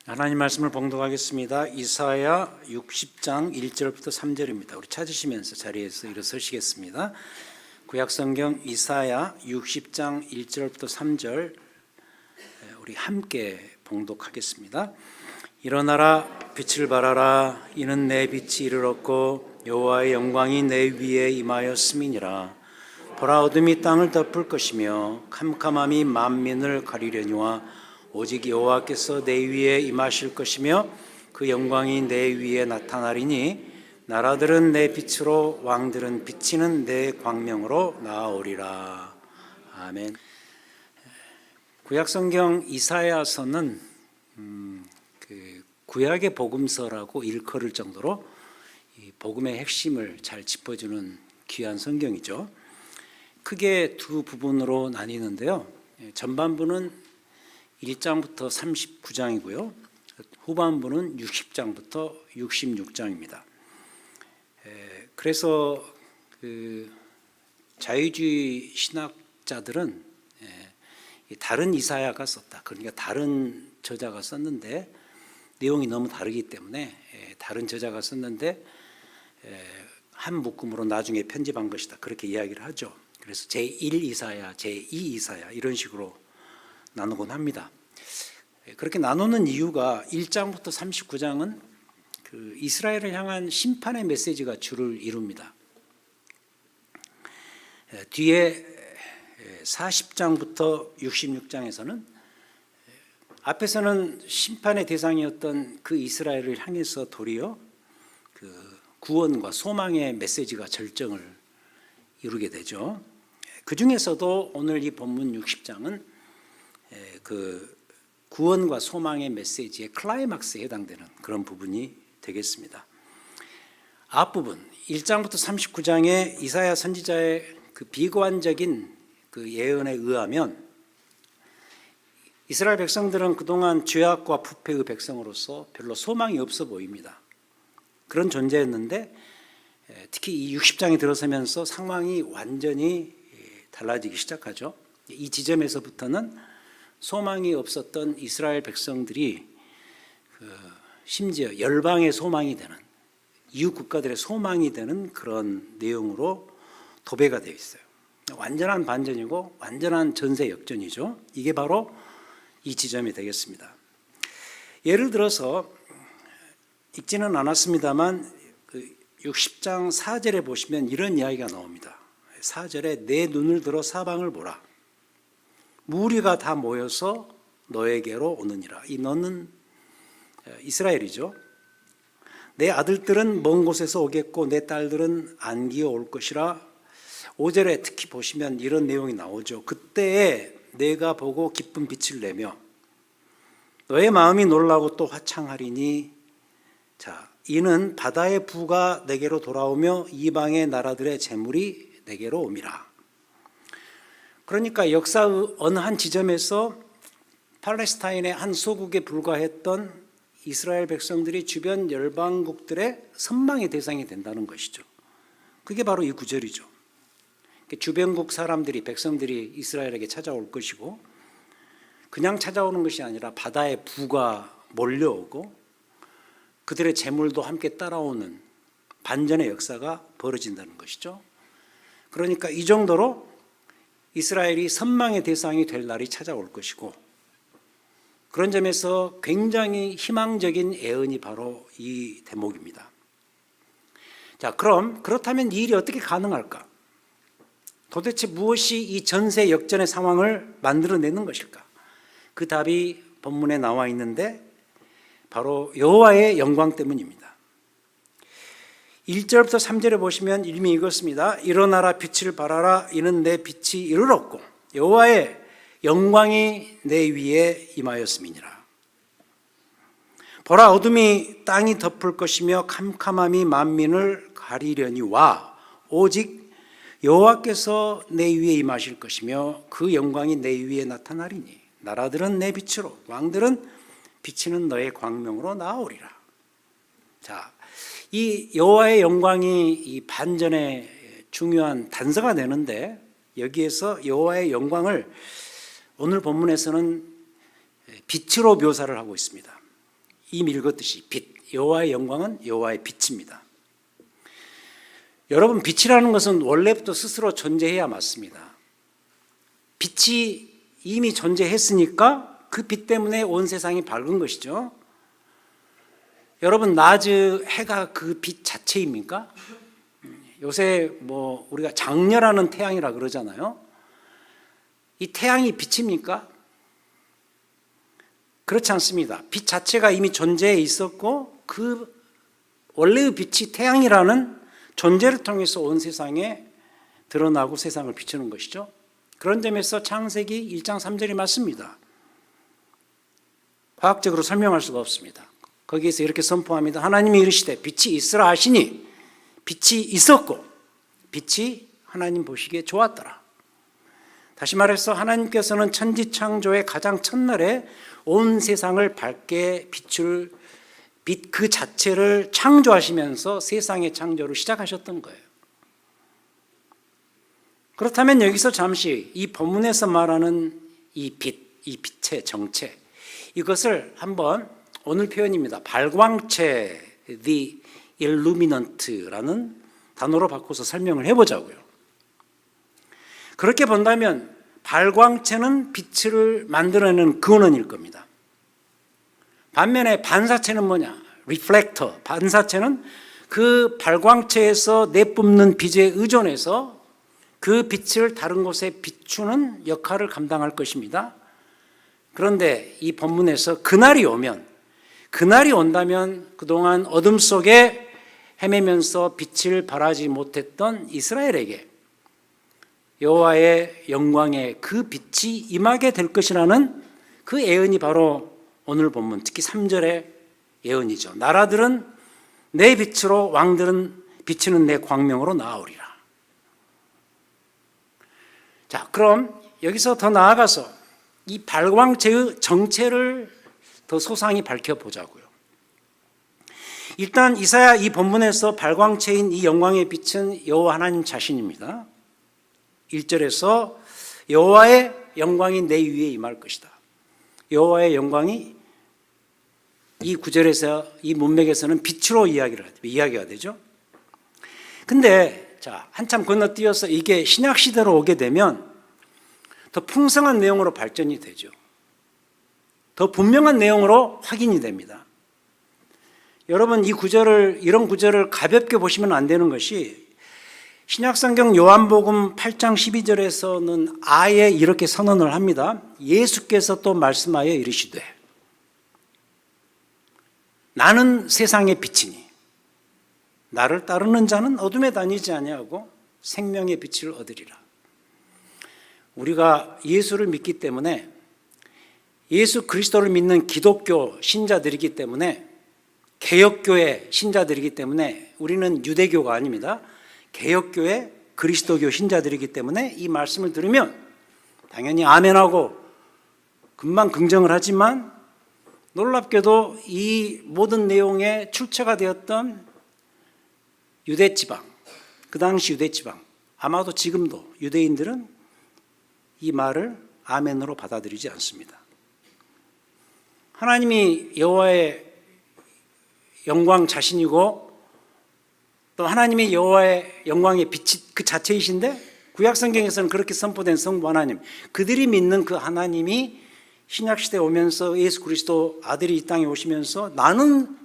하나님 말씀을 봉독하겠습니다. 이사야 60장 1절부터 3절입니다. 우리 찾으시면서 자리에서 일어서시겠습니다. 구약성경 이사야 60장 1절부터 3절 우리 함께 봉독하겠습니다. 일어나라 빛을 발하라 이는 내 빛이 이르렀고 여호와의 영광이 내 위에 임하였음이니라. 보라 어둠이 땅을 덮을 것이며 캄캄함이 만민을 가리려니와 오직 여호와께서 내 위에 임하실 것이며 그 영광이 내 위에 나타나리니 나라들은 내 빛으로 왕들은 비치는 내 광명으로 나아오리라. 아멘. 구약성경 이사야서는 구약의 복음서라고 일컬을 정도로 이 복음의 핵심을 잘 짚어주는 귀한 성경이죠. 크게 두 부분으로 나뉘는데요. 전반부는 1장부터 39장이고요. 후반부는 60장부터 66장입니다. 그래서 자유주의 신학자들은 다른 이사야가 썼다. 그러니까 다른 저자가 썼는데 내용이 너무 다르기 때문에 다른 저자가 썼는데 한 묶음으로 나중에 편집한 것이다. 그렇게 이야기를 하죠. 그래서 제1 이사야, 제2 이사야 이런 식으로 나누곤 합니다. 그렇게 나누는 이유가 1장부터 39장은 그 이스라엘을 향한 심판의 메시지가 주를 이룹니다. 뒤에 40장부터 66장에서는 앞에서는 심판의 대상이었던 그 이스라엘을 향해서 도리어 그 구원과 소망의 메시지가 절정을 이루게 되죠. 그 중에서도 오늘 이 본문 60장은 그 구원과 소망의 메시지의 클라이막스에 해당되는 그런 부분이 되겠습니다. 앞부분 1장부터 39장의 이사야 선지자의 그 비관적인 그 예언에 의하면 이스라엘 백성들은 그동안 죄악과 부패의 백성으로서 별로 소망이 없어 보입니다. 그런 존재였는데 특히 이 60장이 들어서면서 상황이 완전히 달라지기 시작하죠. 이 지점에서부터는 소망이 없었던 이스라엘 백성들이 심지어 열방의 소망이 되는, 이웃 국가들의 소망이 되는 그런 내용으로 도배가 되어 있어요. 완전한 반전이고 완전한 전세 역전이죠. 이게 바로 이 지점이 되겠습니다. 예를 들어서 읽지는 않았습니다만 60장 4절에 보시면 이런 이야기가 나옵니다. 4절에 내 눈을 들어 사방을 보라. 무리가 다 모여서 너에게로 오느니라. 이 너는 이스라엘이죠. 내 아들들은 먼 곳에서 오겠고 내 딸들은 안기어 올 것이라. 5절에 특히 보시면 이런 내용이 나오죠. 그때에 내가 보고 기쁜 빛을 내며 너의 마음이 놀라고 또 화창하리니 자, 이는 바다의 부가 내게로 돌아오며 이방의 나라들의 재물이 내게로 옴이라. 그러니까 역사의 어느 한 지점에서 팔레스타인의 한 소국에 불과했던 이스라엘 백성들이 주변 열방국들의 선망의 대상이 된다는 것이죠. 그게 바로 이 구절이죠. 주변국 사람들이, 백성들이 이스라엘에게 찾아올 것이고 그냥 찾아오는 것이 아니라 바다의 부가 몰려오고 그들의 재물도 함께 따라오는 반전의 역사가 벌어진다는 것이죠. 그러니까 이 정도로 이스라엘이 선망의 대상이 될 날이 찾아올 것이고 그런 점에서 굉장히 희망적인 예언이 바로 이 대목입니다. 자, 그렇다면 이 일이 어떻게 가능할까? 도대체 무엇이 이 전세 역전의 상황을 만들어내는 것일까? 그 답이 본문에 나와 있는데 바로 여호와의 영광 때문입니다. 1절부터 3절에 보시면 이미 읽었습니다. 일어나라 빛을 발하라 이는 내 빛이 이르렀고 여호와의 영광이 내 위에 임하였음이니라. 보라 어둠이 땅이 덮을 것이며 캄캄함이 만민을 가리려니와 오직 여호와께서 내 위에 임하실 것이며 그 영광이 내 위에 나타나리니 나라들은 내 빛으로 왕들은 비치는 너의 광명으로 나아오리라. 자, 이 여호와의 영광이 이 반전의 중요한 단서가 되는데 여기에서 여호와의 영광을 오늘 본문에서는 빛으로 묘사를 하고 있습니다. 이미 읽었듯이 빛, 여호와의 영광은 여호와의 빛입니다. 여러분, 빛이라는 것은 원래부터 스스로 존재해야 맞습니다. 빛이 이미 존재했으니까 그 빛 때문에 온 세상이 밝은 것이죠. 여러분, 낮의 해가 그 빛 자체입니까? 요새 우리가 장렬하는 태양이라 그러잖아요. 이 태양이 빛입니까? 그렇지 않습니다. 빛 자체가 이미 존재해 있었고 그 원래의 빛이 태양이라는 존재를 통해서 온 세상에 드러나고 세상을 비추는 것이죠. 그런 점에서 창세기 1장 3절이 맞습니다. 과학적으로 설명할 수가 없습니다. 거기에서 이렇게 선포합니다. 하나님이 이르시되 빛이 있으라 하시니 빛이 있었고 빛이 하나님 보시기에 좋았더라. 다시 말해서 하나님께서는 천지창조의 가장 첫날에 온 세상을 밝게 비출 빛 그 자체를 창조하시면서 세상의 창조를 시작하셨던 거예요. 그렇다면 여기서 잠시 이 본문에서 말하는 이 빛, 이 빛의 정체, 이것을 한번 오늘 표현입니다. 발광체, the illuminant라는 단어로 바꿔서 설명을 해보자고요. 그렇게 본다면 발광체는 빛을 만들어내는 근원일 겁니다. 반면에 반사체는 뭐냐? 리플렉터, 반사체는 그 발광체에서 내뿜는 빛에 의존해서 그 빛을 다른 곳에 비추는 역할을 감당할 것입니다. 그런데 이 본문에서 그날이 온다면 그동안 어둠 속에 헤매면서 빛을 발하지 못했던 이스라엘에게 여호와의 영광의 그 빛이 임하게 될 것이라는 그 예언이 바로 오늘 본문, 특히 3절의 예언이죠. 나라들은 내 빛으로, 왕들은 비치는 내 광명으로 나아오리라. 자, 그럼 여기서 더 나아가서 이 발광체의 정체를 더 소상히 밝혀보자고요. 일단 이사야 이 본문에서 발광체인 이 영광의 빛은 여호와 하나님 자신입니다. 1절에서 여호와의 영광이 내 위에 임할 것이다. 여호와의 영광이 이 구절에서, 이 문맥에서는 빛으로 이야기가 되죠. 근데 한참 건너뛰어서 이게 신약 시대로 오게 되면 더 풍성한 내용으로 발전이 되죠. 더 분명한 내용으로 확인이 됩니다. 여러분, 이런 구절을 가볍게 보시면 안 되는 것이 신약성경 요한복음 8장 12절에서는 아예 이렇게 선언을 합니다. 예수께서 또 말씀하여 이르시되 나는 세상의 빛이니 나를 따르는 자는 어둠에 다니지 아니하고 생명의 빛을 얻으리라. 우리가 예수를 믿기 때문에, 예수 그리스도를 믿는 기독교 신자들이기 때문에, 개혁교회 신자들이기 때문에, 우리는 유대교가 아닙니다. 개혁교회 그리스도교 신자들이기 때문에 이 말씀을 들으면 당연히 아멘하고 금방 긍정을 하지만, 놀랍게도 이 모든 내용에 출처가 되었던 유대지방, 그 당시 유대지방, 아마도 지금도 유대인들은 이 말을 아멘으로 받아들이지 않습니다. 하나님이 여호와의 영광 자신이고 또 하나님이 여호와의 영광의 빛이 그 자체이신데, 구약성경에서는 그렇게 선포된 성부 하나님, 그들이 믿는 그 하나님이 신약시대에 오면서 예수 그리스도 아들이 이 땅에 오시면서 나는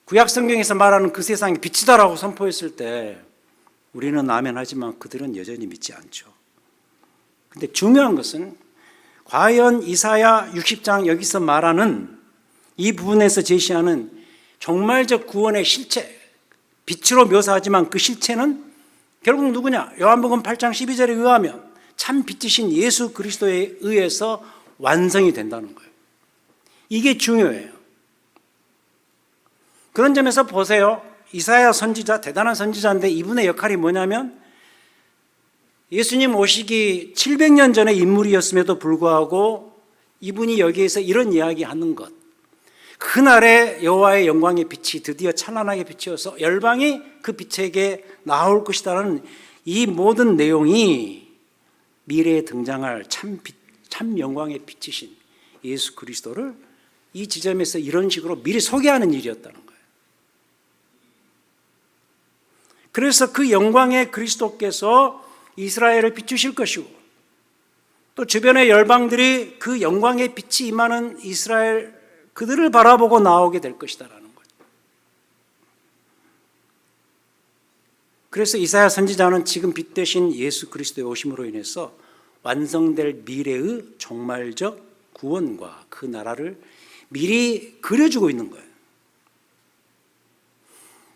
구약성경에서 말하는 그 세상의 빛이다라고 선포했을 때 우리는 아멘하지만 그들은 여전히 믿지 않죠. 근데 중요한 것은 과연 이사야 60장 여기서 말하는 이 부분에서 제시하는 종말적 구원의 실체, 빛으로 묘사하지만 그 실체는 결국 누구냐? 요한복음 8장 12절에 의하면 참 빛이신 예수 그리스도에 의해서 완성이 된다는 거예요. 이게 중요해요. 그런 점에서 보세요. 이사야 선지자, 대단한 선지자인데 이분의 역할이 뭐냐면 예수님 오시기 700년 전의 인물이었음에도 불구하고 이분이 여기에서 이런 이야기하는 것, 그날에 여호와의 영광의 빛이 드디어 찬란하게 비치어서 열방이 그 빛에게 나올 것이라는 이 모든 내용이 미래에 등장할 참 영광의 빛이신 예수 그리스도를 이 지점에서 이런 식으로 미리 소개하는 일이었다는 거예요. 그래서 그 영광의 그리스도께서 이스라엘을 비추실 것이고 또 주변의 열방들이 그 영광의 빛이 임하는 이스라엘 그들을 바라보고 나오게 될 것이다라는 거죠. 그래서 이사야 선지자는 지금 빛 대신 예수 그리스도의 오심으로 인해서 완성될 미래의 종말적 구원과 그 나라를 미리 그려주고 있는 거예요.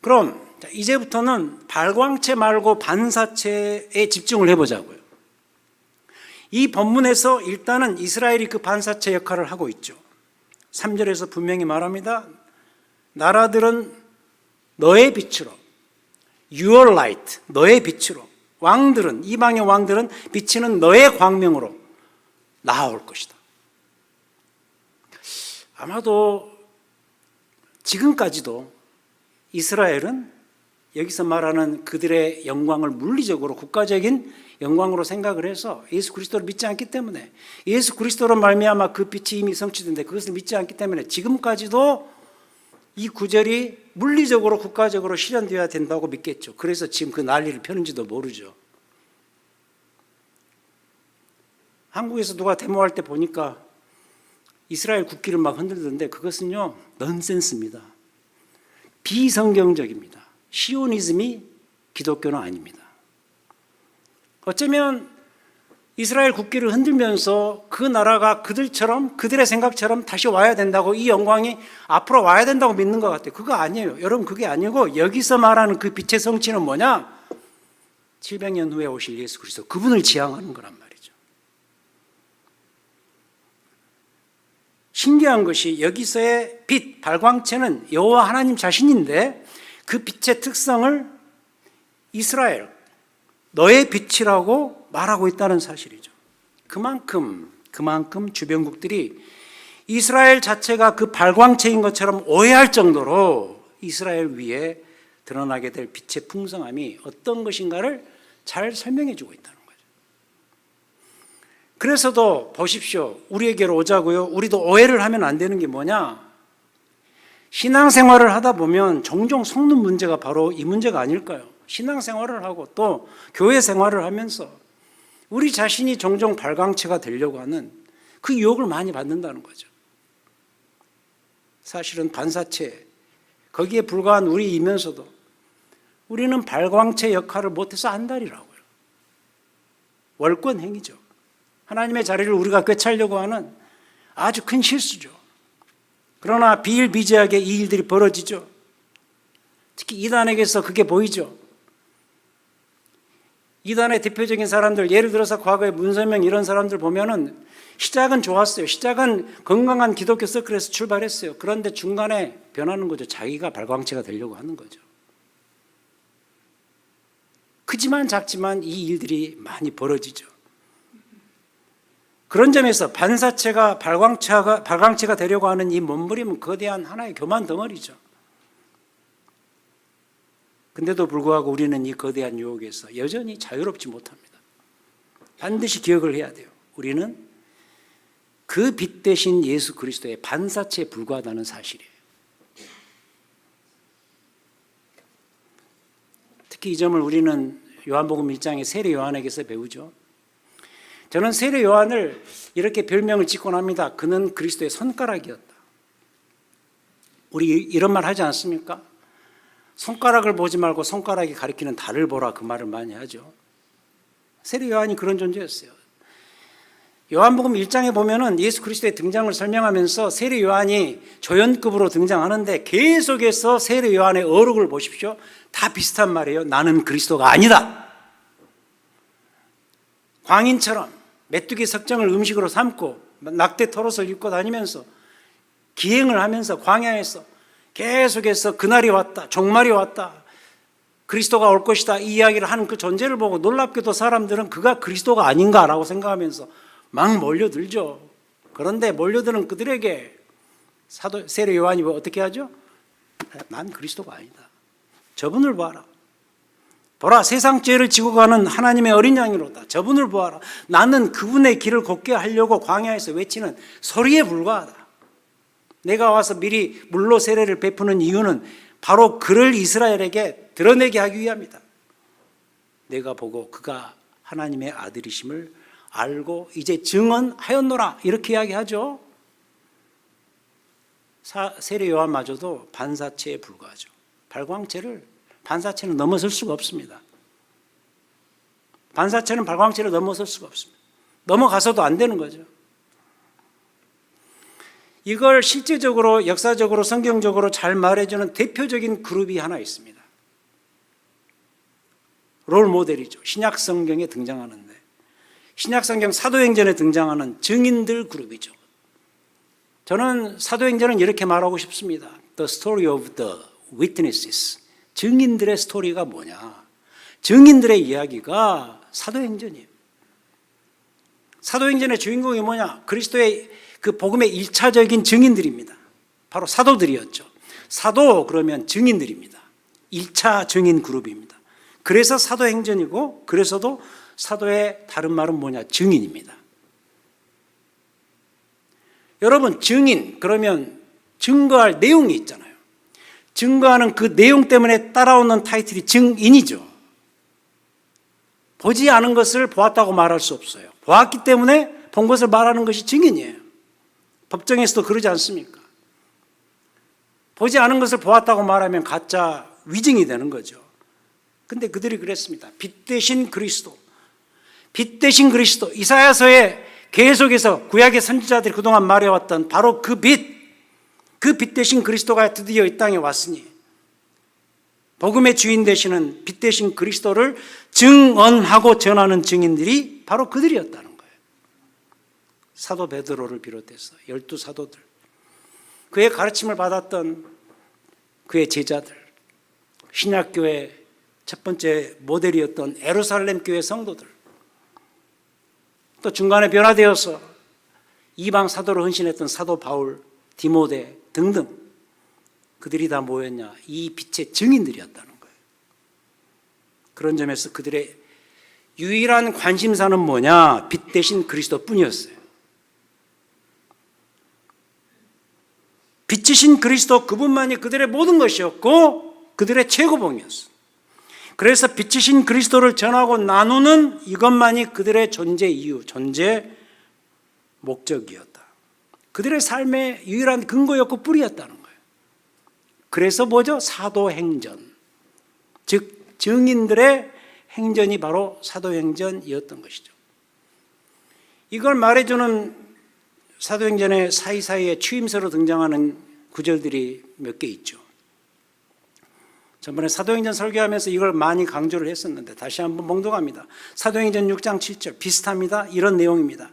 그럼 이제부터는 발광체 말고 반사체에 집중을 해보자고요. 이 본문에서 일단은 이스라엘이 그 반사체 역할을 하고 있죠. 3절에서 분명히 말합니다. 나라들은 너의 빛으로, your light, 너의 빛으로, 왕들은, 이방의 왕들은 비치는 너의 광명으로 나아올 것이다. 아마도 지금까지도 이스라엘은 여기서 말하는 그들의 영광을 물리적으로 국가적인 영광으로 생각을 해서 예수 그리스도를 믿지 않기 때문에 예수 그리스도로 말미암아 그 빛이 이미 성취된데 그것을 믿지 않기 때문에 지금까지도 이 구절이 물리적으로 국가적으로 실현되어야 된다고 믿겠죠. 그래서 지금 그 난리를 펴는지도 모르죠. 한국에서 누가 데모할 때 보니까 이스라엘 국기를 막 흔들던데 그것은요 넌센스입니다. 비성경적입니다. 시오니즘이 기독교는 아닙니다. 어쩌면 이스라엘 국기를 흔들면서 그 나라가 그들처럼 그들의 생각처럼 다시 와야 된다고 이 영광이 앞으로 와야 된다고 믿는 것 같아요. 그거 아니에요. 여러분 그게 아니고 여기서 말하는 그 빛의 성취는 뭐냐? 700년 후에 오실 예수 그리스도 그분을 지향하는 거란 말이죠. 신기한 것이 여기서의 빛, 발광체는 여호와 하나님 자신인데 그 빛의 특성을 이스라엘, 너의 빛이라고 말하고 있다는 사실이죠. 그만큼 주변국들이 이스라엘 자체가 그 발광체인 것처럼 오해할 정도로 이스라엘 위에 드러나게 될 빛의 풍성함이 어떤 것인가를 잘 설명해 주고 있다는 거죠. 그래서도 보십시오. 우리에게로 오자고요. 우리도 오해를 하면 안 되는 게 뭐냐? 신앙생활을 하다 보면 종종 속는 문제가 바로 이 문제가 아닐까요? 신앙생활을 하고 또 교회 생활을 하면서 우리 자신이 종종 발광체가 되려고 하는 그 유혹을 많이 받는다는 거죠. 사실은 반사체, 거기에 불과한 우리이면서도 우리는 발광체 역할을 못해서 안달이라고요. 월권 행위죠. 하나님의 자리를 우리가 꿰차려고 하는 아주 큰 실수죠. 그러나 비일비재하게 이 일들이 벌어지죠. 특히 이단에게서 그게 보이죠. 이단의 대표적인 사람들, 예를 들어서 과거에 문선명 이런 사람들 보면은 시작은 좋았어요. 시작은 건강한 기독교 서클에서 출발했어요. 그런데 중간에 변하는 거죠. 자기가 발광체가 되려고 하는 거죠. 크지만 작지만 이 일들이 많이 벌어지죠. 그런 점에서 반사체가 발광체가 되려고 하는 이 몸부림은 거대한 하나의 교만 덩어리죠. 근데도 불구하고 우리는 이 거대한 유혹에서 여전히 자유롭지 못합니다. 반드시 기억을 해야 돼요. 우리는 그 빛 대신 예수 그리스도의 반사체에 불과하다는 사실이에요. 특히 이 점을 우리는 요한복음 1장의 세례 요한에게서 배우죠. 저는 세례 요한을 이렇게 별명을 짓곤 합니다. 그는 그리스도의 손가락이었다. 우리 이런 말 하지 않습니까? 손가락을 보지 말고 손가락이 가리키는 달을 보라 그 말을 많이 하죠. 세례 요한이 그런 존재였어요. 요한복음 1장에 보면은 예수 그리스도의 등장을 설명하면서 세례 요한이 조연급으로 등장하는데 계속해서 세례 요한의 어록을 보십시오. 다 비슷한 말이에요. 나는 그리스도가 아니다. 광인처럼 메뚜기 석정을 음식으로 삼고 낙대 털옷을 입고 다니면서 기행을 하면서 광야에서 계속해서 그날이 왔다, 종말이 왔다, 그리스도가 올 것이다 이 이야기를 하는 그 존재를 보고 놀랍게도 사람들은 그가 그리스도가 아닌가라고 생각하면서 막 몰려들죠. 그런데 몰려드는 그들에게 사도 세례 요한이 어떻게 하죠? 난 그리스도가 아니다. 저분을 봐라. 보라, 세상 죄를 지고 가는 하나님의 어린 양이로다. 저분을 보아라. 나는 그분의 길을 걷게 하려고 광야에서 외치는 소리에 불과하다. 내가 와서 미리 물로 세례를 베푸는 이유는 바로 그를 이스라엘에게 드러내게 하기 위함이다. 내가 보고 그가 하나님의 아들이심을 알고 이제 증언하였노라, 이렇게 이야기하죠. 세례 요한마저도 반사체에 불과하죠. 발광체를, 반사체는 넘어설 수가 없습니다. 반사체는 발광체를 넘어설 수가 없습니다. 넘어가서도 안 되는 거죠. 이걸 실제적으로, 역사적으로, 성경적으로 잘 말해주는 대표적인 그룹이 하나 있습니다. 롤 모델이죠. 신약 성경에 등장하는데, 신약 성경 사도행전에 등장하는 증인들 그룹이죠. 저는 사도행전은 이렇게 말하고 싶습니다. The story of the witnesses. 증인들의 스토리가 뭐냐? 증인들의 이야기가 사도행전이에요. 사도행전의 주인공이 뭐냐? 그리스도의 그 복음의 1차적인 증인들입니다. 바로 사도들이었죠. 사도 그러면 증인들입니다. 1차 증인 그룹입니다. 그래서 사도행전이고, 그래서도 사도의 다른 말은 뭐냐? 증인입니다. 여러분, 증인 그러면 증거할 내용이 있잖아요. 증거하는 그 내용 때문에 따라오는 타이틀이 증인이죠. 보지 않은 것을 보았다고 말할 수 없어요. 보았기 때문에 본 것을 말하는 것이 증인이에요. 법정에서도 그러지 않습니까? 보지 않은 것을 보았다고 말하면 가짜 위증이 되는 거죠. 근데 그들이 그랬습니다. 빛 대신 그리스도, 빛 대신 그리스도. 이사야서에 계속해서 구약의 선지자들이 그동안 말해왔던 바로 그 빛 대신 그리스도가 드디어 이 땅에 왔으니 복음의 주인 되시는 빛 대신 그리스도를 증언하고 전하는 증인들이 바로 그들이었다는 거예요. 사도 베드로를 비롯해서 12사도들, 그의 가르침을 받았던 그의 제자들, 신약교회 첫 번째 모델이었던 예루살렘 교회 성도들, 또 중간에 변화되어서 이방 사도로 헌신했던 사도 바울, 디모데 등등, 그들이 다 뭐였냐? 이 빛의 증인들이었다는 거예요. 그런 점에서 그들의 유일한 관심사는 뭐냐? 빛 대신 그리스도뿐이었어요. 빛이신 그리스도, 그분만이 그들의 모든 것이었고 그들의 최고봉이었어요. 그래서 빛이신 그리스도를 전하고 나누는 이것만이 그들의 존재 이유, 존재 목적이었다. 그들의 삶의 유일한 근거였고 뿌리였다는 거예요. 그래서 뭐죠? 사도행전, 즉 증인들의 행전이 바로 사도행전이었던 것이죠. 이걸 말해주는 사도행전의 사이사이에 취임새로 등장하는 구절들이 몇 개 있죠. 저번에 사도행전 설교하면서 이걸 많이 강조를 했었는데 다시 한번 봉독합니다. 사도행전 6장 7절 비슷합니다. 이런 내용입니다.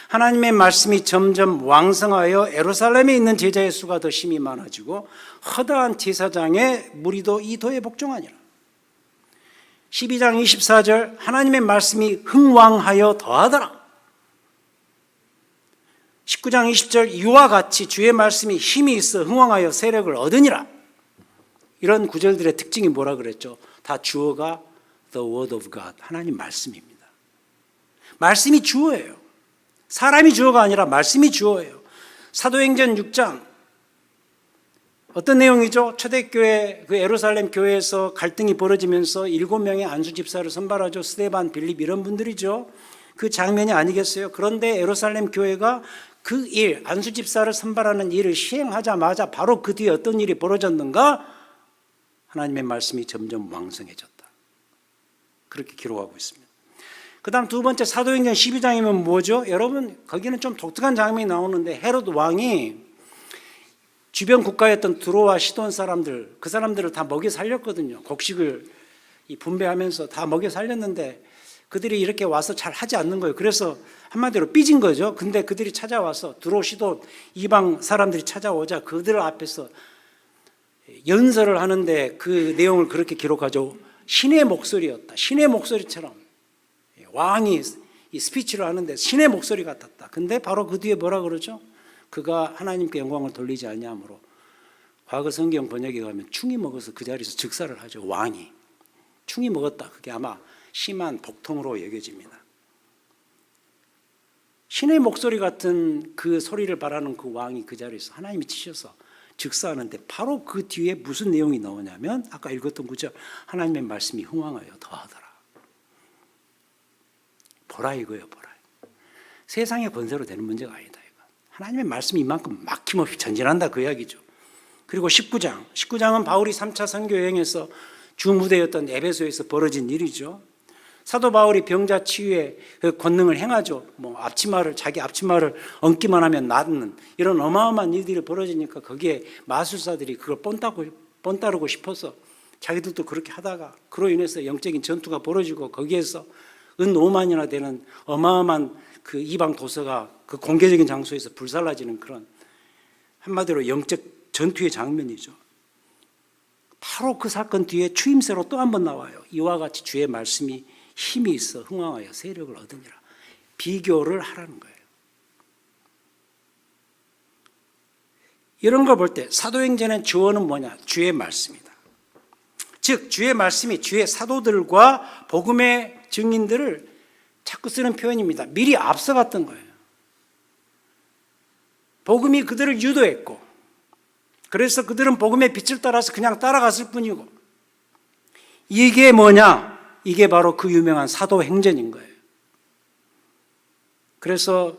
하나님의 말씀이 점점 왕성하여 예루살렘에 있는 제자의 수가 더 심히 많아지고 허다한 제사장의 무리도 이 도에 복종하니라. 12장 24절 하나님의 말씀이 흥왕하여 더하더라. 19장 20절 이와 같이 주의 말씀이 힘이 있어 흥왕하여 세력을 얻으니라. 이런 구절들의 특징이 뭐라 그랬죠? 다 주어가 the word of God, 하나님 말씀입니다. 말씀이 주어예요. 사람이 주어가 아니라 말씀이 주어예요. 사도행전 6장 어떤 내용이죠? 초대교회, 그 예루살렘 교회에서 갈등이 벌어지면서 7명의 안수 집사를 선발하죠. 스데반, 빌립 이런 분들이죠. 그 장면이 아니겠어요? 그런데 예루살렘 교회가 그 일, 안수 집사를 선발하는 일을 시행하자마자 바로 그 뒤에 어떤 일이 벌어졌는가? 하나님의 말씀이 점점 왕성해졌다. 그렇게 기록하고 있습니다. 그 다음 두 번째 사도행전 12장이면 뭐죠? 여러분, 거기는 좀 독특한 장면이 나오는데 헤롯 왕이 주변 국가였던 두로와 시돈 사람들, 그 사람들을 다 먹여 살렸거든요. 곡식을 분배하면서 다 먹여 살렸는데 그들이 이렇게 와서 잘 하지 않는 거예요. 그래서 한마디로 삐진 거죠. 근데 그들이 찾아와서 두로, 시돈, 이방 사람들이 찾아오자 그들 앞에서 연설을 하는데 그 내용을 그렇게 기록하죠. 신의 목소리였다. 신의 목소리처럼 왕이 이 스피치를 하는데 신의 목소리 같았다. 근데 바로 그 뒤에 뭐라 그러죠? 그가 하나님께 영광을 돌리지 아니하므로 과거 성경 번역에 가면 충이 먹어서 그 자리에서 즉사를 하죠. 왕이 충이 먹었다. 그게 아마 심한 복통으로 여겨집니다. 신의 목소리 같은 그 소리를 바라는 그 왕이 그 자리에서 하나님이 치셔서 즉사하는데 바로 그 뒤에 무슨 내용이 나오냐면 아까 읽었던 구절, 하나님의 말씀이 흥왕하여 더하더라. 보라 이거예요. 보라. 세상의 권세로 되는 문제가 아니다. 이거. 하나님의 말씀이 이만큼 막힘없이 전진한다 그 이야기죠. 그리고 19장은 바울이 3차 선교 여행에서 주 무대였던 에베소에서 벌어진 일이죠. 사도 바울이 병자 치유의 그 권능을 행하죠. 자기 앞치마를 얹기만 하면 낫는 이런 어마어마한 일들이 벌어지니까 거기에 마술사들이 그걸 본따르고 싶어서 자기들도 그렇게 하다가 그로 인해서 영적인 전투가 벌어지고 거기에서 은 5만이나 되는 어마어마한 그 이방 도서가 그 공개적인 장소에서 불살라지는 그런 한마디로 영적 전투의 장면이죠. 바로 그 사건 뒤에 추임새로 또 한 번 나와요. 이와 같이 주의 말씀이 힘이 있어 흥왕하여 세력을 얻으니라. 비교를 하라는 거예요. 이런 걸 볼 때 사도행전의 주어는 뭐냐? 주의 말씀이다. 즉 주의 말씀이 주의 사도들과 복음의 증인들을 자꾸 쓰는 표현입니다. 미리 앞서갔던 거예요. 복음이 그들을 유도했고 그래서 그들은 복음의 빛을 따라서 그냥 따라갔을 뿐이고 이게 뭐냐? 이게 바로 그 유명한 사도행전인 거예요. 그래서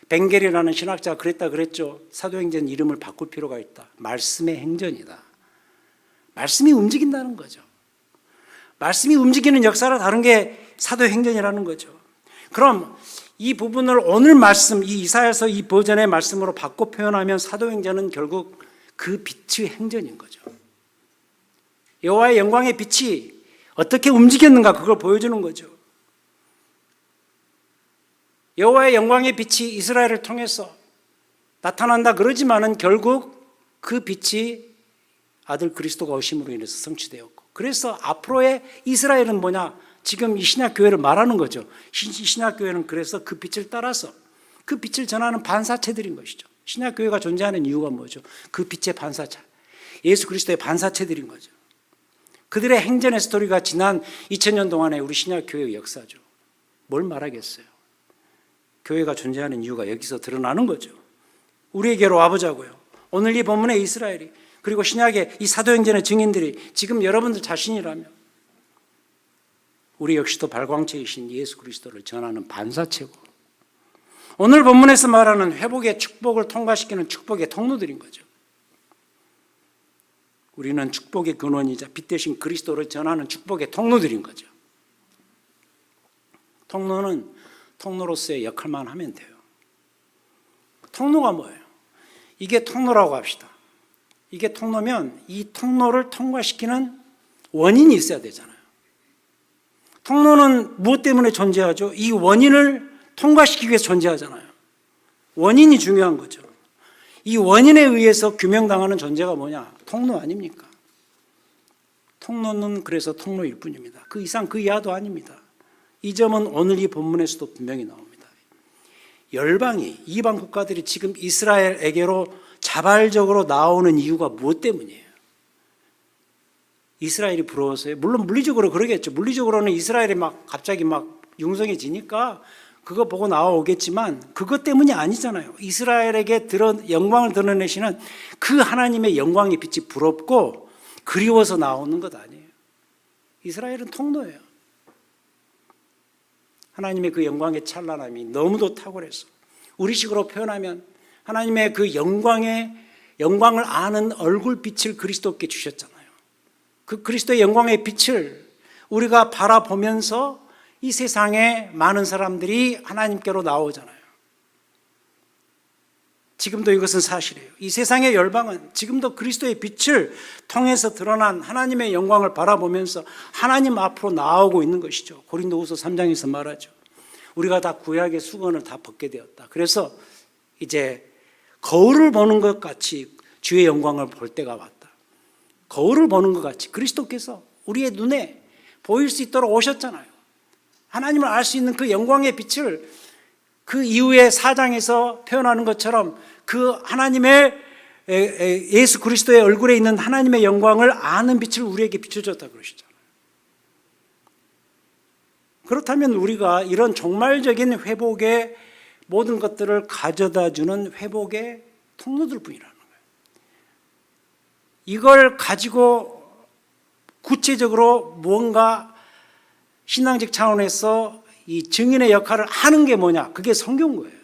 벵겔이라는 신학자가 그랬죠. 사도행전 이름을 바꿀 필요가 있다. 말씀의 행전이다. 말씀이 움직인다는 거죠. 말씀이 움직이는 역사를 다룬 게 사도행전이라는 거죠. 그럼 이 부분을 오늘 말씀, 이 이사야서 이 버전의 말씀으로 바꿔 표현하면 사도행전은 결국 그 빛의 행전인 거죠. 여호와의 영광의 빛이 어떻게 움직였는가 그걸 보여주는 거죠. 여호와의 영광의 빛이 이스라엘을 통해서 나타난다 그러지만은 결국 그 빛이 아들 그리스도가 오심으로 인해서 성취되었고 그래서 앞으로의 이스라엘은 뭐냐? 지금 이 신약교회를 말하는 거죠. 신약교회는 그래서 그 빛을 따라서 그 빛을 전하는 반사체들인 것이죠. 신약교회가 존재하는 이유가 뭐죠? 그 빛의 반사체, 예수 그리스도의 반사체들인 거죠. 그들의 행전의 스토리가 지난 2000년 동안의 우리 신약교회의 역사죠. 뭘 말하겠어요? 교회가 존재하는 이유가 여기서 드러나는 거죠. 우리에게로 와보자고요. 오늘 이 본문의 이스라엘이 그리고 신약의 이 사도행전의 증인들이 지금 여러분들 자신이라면 우리 역시도 발광체이신 예수 그리스도를 전하는 반사체고 오늘 본문에서 말하는 회복의 축복을 통과시키는 축복의 통로들인 거죠. 우리는 축복의 근원이자 빛 대신 그리스도를 전하는 축복의 통로들인 거죠. 통로는 통로로서의 역할만 하면 돼요. 통로가 뭐예요? 이게 통로라고 합시다. 이게 통로면 이 통로를 통과시키는 원인이 있어야 되잖아요. 통로는 무엇 때문에 존재하죠? 이 원인을 통과시키기 위해서 존재하잖아요. 원인이 중요한 거죠. 이 원인에 의해서 규명당하는 존재가 뭐냐? 통로 아닙니까? 통로는 그래서 통로일 뿐입니다. 그 이상 그 이하도 아닙니다. 이 점은 오늘 이 본문에서도 분명히 나옵니다. 열방이 이방 국가들이 지금 이스라엘에게로 자발적으로 나오는 이유가 무엇 때문이에요? 이스라엘이 부러워서요? 물론 물리적으로 그러겠죠. 물리적으로는 이스라엘이 갑자기 융성해지니까 그거 보고 나오겠지만 그것 때문이 아니잖아요. 이스라엘에게 영광을 드러내시는 그 하나님의 영광의 빛이 부럽고 그리워서 나오는 것 아니에요. 이스라엘은 통로예요. 하나님의 그 영광의 찬란함이 너무도 탁월해서 우리식으로 표현하면 하나님의 그 영광을 아는 얼굴빛을 그리스도께 주셨잖아요. 그 그리스도의 영광의 빛을 우리가 바라보면서 이 세상에 많은 사람들이 하나님께로 나오잖아요. 지금도 이것은 사실이에요. 이 세상의 열방은 지금도 그리스도의 빛을 통해서 드러난 하나님의 영광을 바라보면서 하나님 앞으로 나오고 있는 것이죠. 고린도후서 3장에서 말하죠. 우리가 다 구약의 수건을 다 벗게 되었다. 그래서 이제 거울을 보는 것 같이 주의 영광을 볼 때가 왔다. 거울을 보는 것 같이 그리스도께서 우리의 눈에 보일 수 있도록 오셨잖아요. 하나님을 알 수 있는 그 영광의 빛을 그 이후의 4장에서 표현하는 것처럼 그 하나님의 예수 그리스도의 얼굴에 있는 하나님의 영광을 아는 빛을 우리에게 비춰줬다 그러시잖아요. 그렇다면 우리가 이런 종말적인 회복의 모든 것들을 가져다 주는 회복의 통로들 뿐이라는 거예요. 이걸 가지고 구체적으로 무언가 신앙적 차원에서 이 증인의 역할을 하는 게 뭐냐? 그게 선교인 거예요.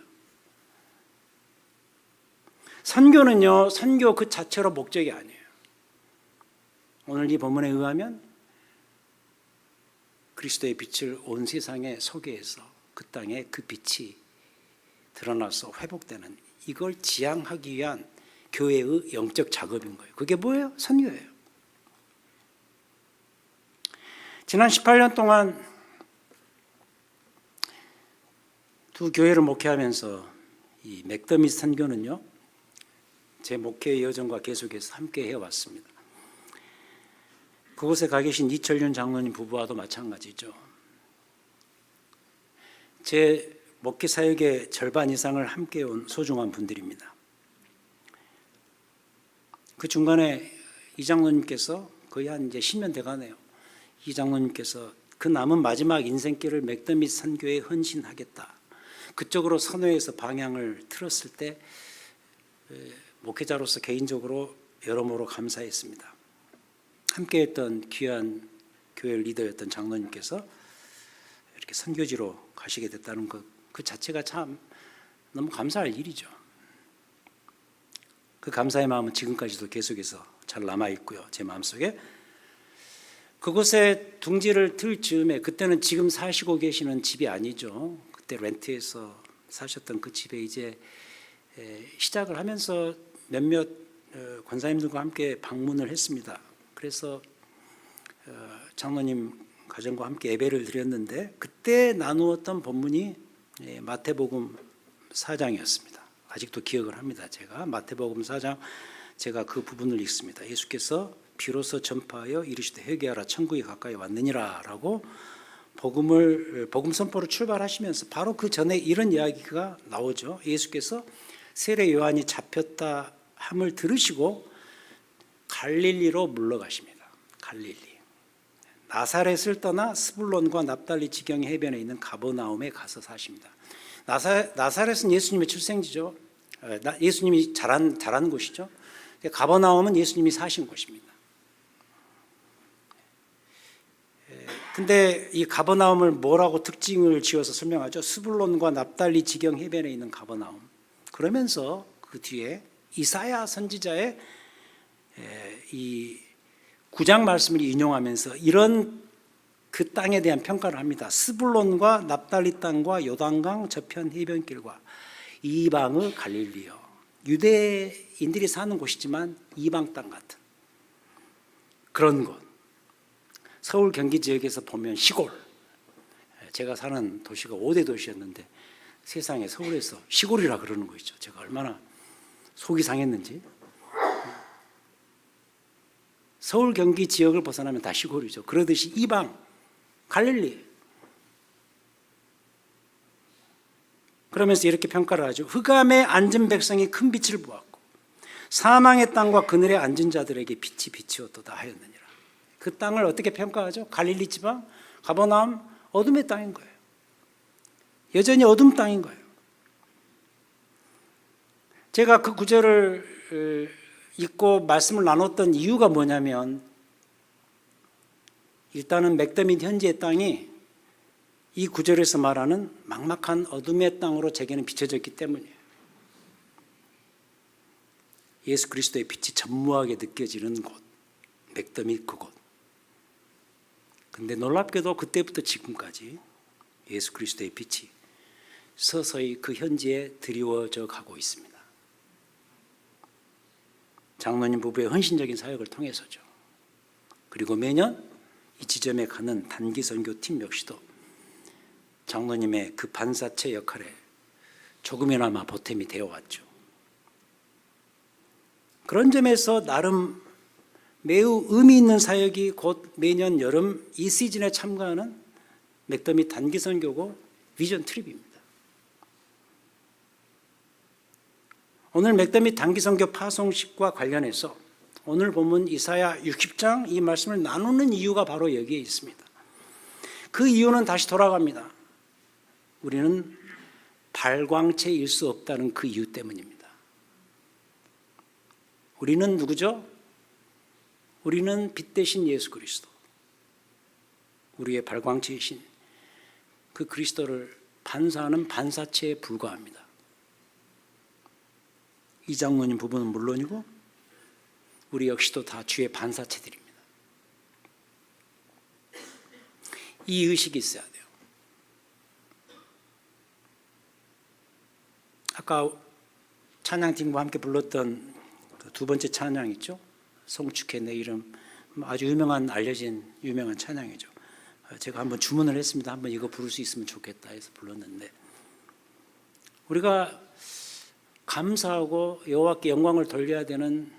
선교는요, 선교 그 자체로 목적이 아니에요. 오늘 이 본문에 의하면 그리스도의 빛을 온 세상에 소개해서 그 땅에 그 빛이 드러나서 회복되는, 이걸 지향하기 위한 교회의 영적 작업인 거예요. 그게 뭐예요? 선교예요. 지난 18년 동안 두 교회를 목회하면서 이 맥더밋 선교는요, 제 목회의 여정과 계속해서 함께 해왔습니다. 그곳에 가 계신 이철윤 장로님 부부와도 마찬가지죠. 제 목회 사역의 절반 이상을 함께 온 소중한 분들입니다. 그 중간에 이 장로님께서 거의 한 이제 10년 돼가네요. 이 장로님께서 그 남은 마지막 인생길을 맥더밋 선교에 헌신하겠다, 그쪽으로 선회해서 방향을 틀었을 때 목회자로서 개인적으로 여러모로 감사했습니다. 함께했던 귀한 교회 리더였던 장로님께서 이렇게 선교지로 가시게 됐다는 그 자체가 참 너무 감사할 일이죠. 그 감사의 마음은 지금까지도 계속해서 잘 남아있고요, 제 마음속에. 그곳에 둥지를 틀 즈음에, 그때는 지금 사시고 계시는 집이 아니죠. 그때 렌트해서 사셨던 그 집에 이제 시작을 하면서 몇몇 권사님들과 함께 방문을 했습니다. 그래서 장로님 가정과 함께 예배를 드렸는데, 그때 나누었던 본문이 마태복음 4장이었습니다. 아직도 기억을 합니다. 제가 마태복음 4장, 제가 그 부분을 읽습니다. 예수께서 비로소 전파하여 이르시되 회개하라 천국이 가까이 왔느니라 라고 복음 선포로 출발하시면서 바로 그 전에 이런 이야기가 나오죠. 예수께서 세례 요한이 잡혔다 함을 들으시고 갈릴리로 물러가십니다. 갈릴리. 나사렛을 떠나 스불론과 납달리 지경 해변에 있는 가버나움에 가서 사십니다. 나사렛은 예수님의 출생지죠. 예수님이 자란 곳이죠. 가버나움은 예수님이 사신 곳입니다. 근데 이 가버나움을 뭐라고 특징을 지어서 설명하죠? 스불론과 납달리 지경 해변에 있는 가버나움. 그러면서 그 뒤에 이사야 선지자의 이 9장 말씀을 인용하면서 이런 그 땅에 대한 평가를 합니다. 스불론과 납달리 땅과 요단강 저편 해변길과 이방의 갈릴리요. 유대인들이 사는 곳이지만 이방 땅 같은 그런 곳. 서울 경기 지역에서 보면 시골. 제가 사는 도시가 5대 도시였는데 세상에 서울에서 시골이라 그러는 거 있죠. 제가 얼마나 속이 상했는지. 서울 경기 지역을 벗어나면 다 시골이죠. 그러듯이 이방 갈릴리. 그러면서 이렇게 평가를 하죠. 흑암에 앉은 백성이 큰 빛을 보았고 사망의 땅과 그늘에 앉은 자들에게 빛이 비치었도다 하였느니라. 그 땅을 어떻게 평가하죠? 갈릴리 지방, 가버나움, 어둠의 땅인 거예요. 여전히 어둠 땅인 거예요. 제가 그 구절을 읽고 말씀을 나눴던 이유가 뭐냐면, 일단은 맥더밋 현지의 땅이 이 구절에서 말하는 막막한 어둠의 땅으로 제게는 비춰졌기 때문이에요. 예수 그리스도의 빛이 전무하게 느껴지는 곳, 맥더밋 그곳. 근데 놀랍게도 그때부터 지금까지 예수 그리스도의 빛이 서서히 그 현지에 드리워져 가고 있습니다. 장로님 부부의 헌신적인 사역을 통해서죠. 그리고 매년 이 지점에 가는 단기 선교팀 역시도 장로님의 그 반사체 역할에 조금이나마 보탬이 되어 왔죠. 그런 점에서 나름 매우 의미 있는 사역이 곧 매년 여름 이 시즌에 참가하는 맥더밋 단기 선교고 비전 트립입니다. 오늘 맥더밋 단기 선교 파송식과 관련해서 오늘 본문 이사야 60장 이 말씀을 나누는 이유가 바로 여기에 있습니다. 그 이유는 다시 돌아갑니다. 우리는 발광체일 수 없다는 그 이유 때문입니다. 우리는 누구죠? 우리는 빛 대신 예수 그리스도, 우리의 발광체이신 그 그리스도를 반사하는 반사체에 불과합니다. 이장로님 부부는 물론이고 우리 역시도 다 주의 반사체들입니다. 이 의식이 있어야 돼요. 아까 찬양팀과 함께 불렀던 그 두 번째 찬양 있죠? 송축해 내 이름, 아주 알려진 유명한 찬양이죠. 제가 한번 주문을 했습니다. 한번 이거 부를 수 있으면 좋겠다 해서 불렀는데, 우리가 감사하고 여호와께 영광을 돌려야 되는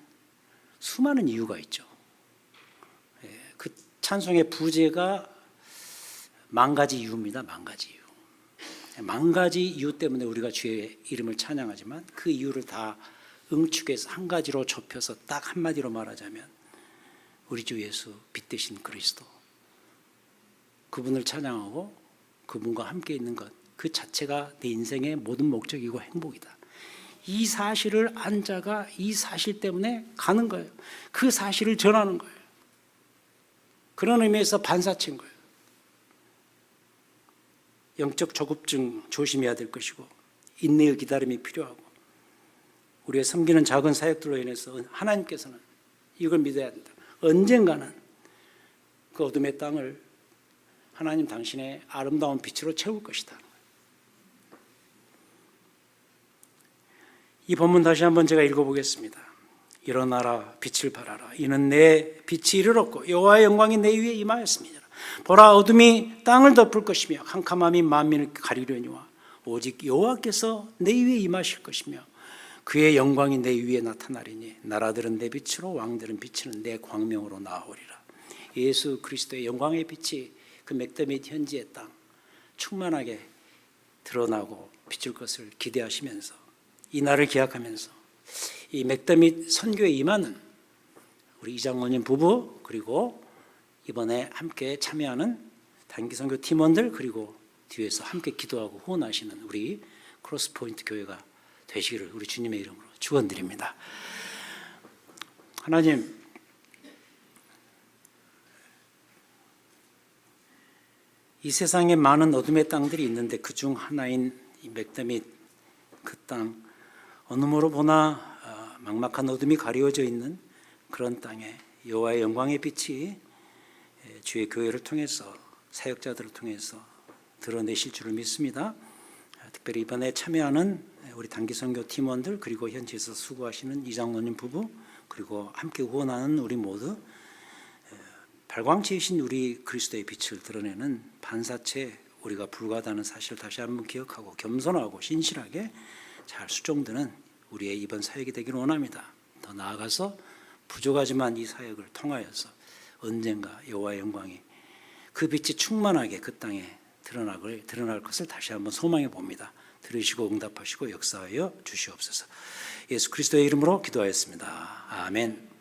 수많은 이유가 있죠. 그 찬송의 부제가 만 가지 이유입니다. 만 가지 이유 때문에 우리가 주의 이름을 찬양하지만, 그 이유를 다 응축해서 한 가지로 좁혀서 딱 한마디로 말하자면 우리 주 예수 빛 대신 그리스도, 그분을 찬양하고 그분과 함께 있는 것, 그 자체가 내 인생의 모든 목적이고 행복이다. 이 사실을 안 자가 이 사실 때문에 가는 거예요. 그 사실을 전하는 거예요. 그런 의미에서 반사체인 거예요. 영적 조급증 조심해야 될 것이고, 인내의 기다림이 필요하고, 우리의 섬기는 작은 사역들로 인해서 하나님께서는 이걸 믿어야 된다. 언젠가는 그 어둠의 땅을 하나님 당신의 아름다운 빛으로 채울 것이다. 이 본문 다시 한번 제가 읽어보겠습니다. 일어나라 빛을 발하라. 이는 내 빛이 이르렀고 여호와의 영광이 내 위에 임하였습니다. 보라, 어둠이 땅을 덮을 것이며 캄캄함이 만민을 가리려니와 오직 여호와께서 내 위에 임하실 것이며 그의 영광이 내 위에 나타나리니 나라들은 내 빛으로 왕들은 비치는 내 광명으로 나아오리라. 예수 그리스도의 영광의 빛이 그 맥더밋 현지의 땅 충만하게 드러나고 비출 것을 기대하시면서, 이 날을 기약하면서 이 맥더밋 선교에 임하는 우리 이장로님 부부, 그리고 이번에 함께 참여하는 단기선교 팀원들, 그리고 뒤에서 함께 기도하고 후원하시는 우리 크로스포인트 교회가 되시기를 우리 주님의 이름으로 축원드립니다. 하나님, 이 세상에 많은 어둠의 땅들이 있는데 그 중 하나인 이 맥더밋 그 땅, 어느 모로 보나 막막한 어둠이 가리워져 있는 그런 땅에 여호와의 영광의 빛이 주의 교회를 통해서, 사역자들을 통해서 드러내실 줄을 믿습니다. 특별히 이번에 참여하는 우리 단기선교 팀원들, 그리고 현지에서 수고하시는 이장로님 부부, 그리고 함께 후원하는 우리 모두 발광체이신 우리 그리스도의 빛을 드러내는 반사체 우리가 불과하다는 사실을 다시 한번 기억하고 겸손하고 신실하게 잘 수종드는 우리의 이번 사역이 되기를 원합니다. 더 나아가서 부족하지만 이 사역을 통하여서 언젠가 여호와의 영광이 그 빛이 충만하게 그 땅에 드러날 것을 다시 한번 소망해 봅니다. 들으시고 응답하시고 역사하여 주시옵소서. 예수 그리스도의 이름으로 기도하였습니다. 아멘.